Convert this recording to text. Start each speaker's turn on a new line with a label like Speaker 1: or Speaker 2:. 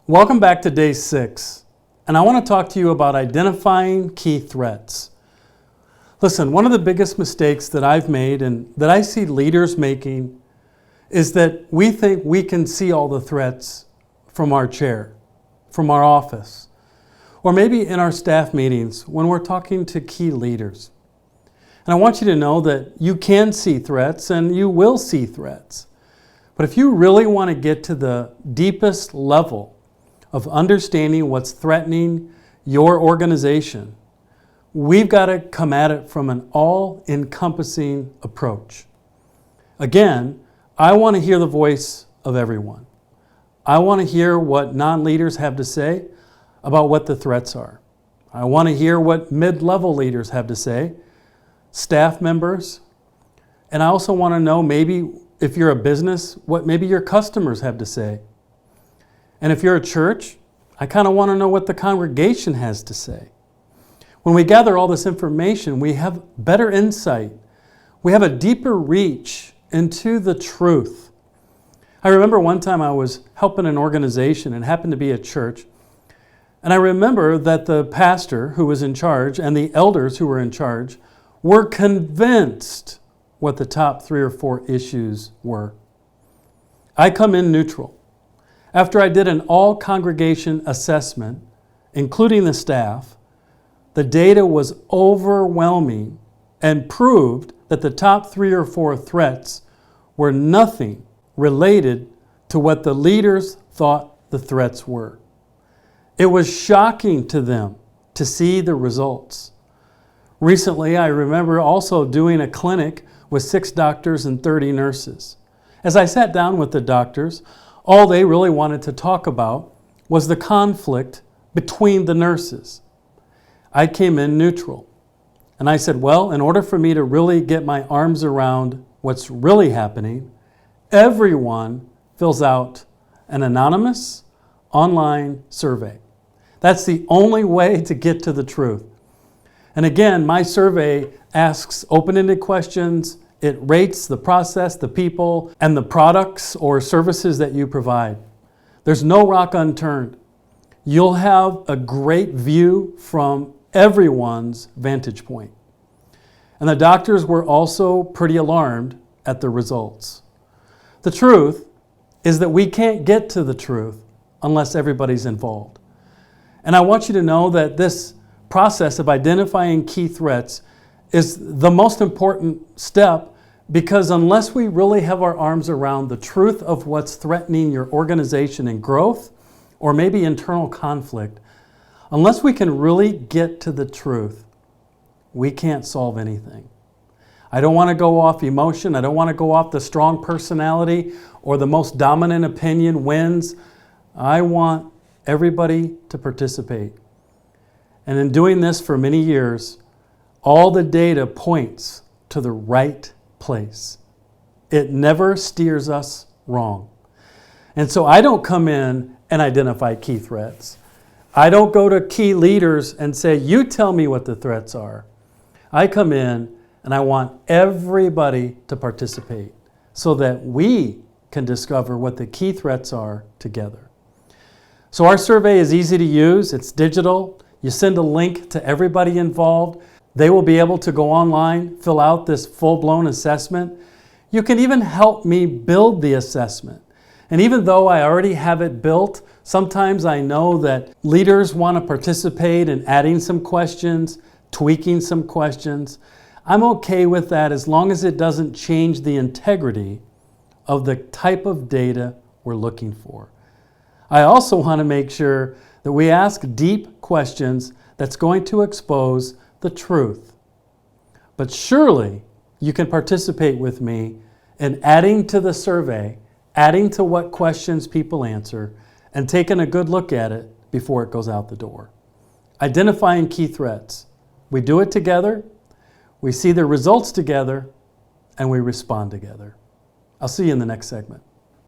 Speaker 1: Welcome back to day 6, and I want to talk to you about identifying key threats. Listen, one of the biggest mistakes that I've made and that I see leaders making is that we think we can see all the threats from our chair, from our office, or maybe in our staff meetings when we're talking to key leaders. And I want you to know that you can see threats and you will see threats. But if you really want to get to the deepest level of understanding what's threatening your organization, we've got to come at it from an all-encompassing approach. Again, I want to hear the voice of everyone. I want to hear what non-leaders have to say about what the threats are. I want to hear what mid-level leaders have to say, staff members, and I also want to know maybe if you're a business, what maybe your customers have to say. And if you're a church, I kind of want to know what the congregation has to say. When we gather all this information, we have better insight. We have a deeper reach into the truth. I remember one time I was helping an organization and happened to be a church. And I remember that the pastor who was in charge and the elders who were in charge were convinced what the top 3 or 4 issues were. I come in neutral. After I did an all-congregation assessment, including the staff, the data was overwhelming and proved that the top 3 or 4 threats were nothing related to what the leaders thought the threats were. It was shocking to them to see the results. Recently, I remember also doing a clinic with 6 doctors and 30 nurses. As I sat down with the doctors, all they really wanted to talk about was the conflict between the nurses. I came in neutral. And I said, well, in order for me to really get my arms around what's really happening, everyone fills out an anonymous online survey. That's the only way to get to the truth. And again, my survey asks open-ended questions. It rates the process, the people, and the products or services that you provide. There's no rock unturned. You'll have a great view from everyone's vantage point. And the doctors were also pretty alarmed at the results. The truth is that we can't get to the truth unless everybody's involved. And I want you to know that this process of identifying key threats is the most important step, because unless we really have our arms around the truth of what's threatening your organization and growth, or maybe internal conflict, unless we can really get to the truth, we can't solve anything. I don't want to go off emotion. I don't want to go off the strong personality or the most dominant opinion wins. I want everybody to participate. And in doing this for many years, all the data points to the right place. It never steers us wrong. And so I don't come in and identify key threats. I don't go to key leaders and say, you tell me what the threats are. I come in and I want everybody to participate so that we can discover what the key threats are together. So our survey is easy to use. It's digital. You send a link to everybody involved. They will be able to go online, fill out this full-blown assessment. You can even help me build the assessment. And even though I already have it built, sometimes I know that leaders want to participate in adding some questions, tweaking some questions. I'm okay with that as long as it doesn't change the integrity of the type of data we're looking for. I also want to make sure that we ask deep questions that's going to expose the truth. But surely you can participate with me in adding to the survey, adding to what questions people answer, and taking a good look at it before it goes out the door. Identifying key threats. We do it together, we see the results together, and we respond together. I'll see you in the next segment.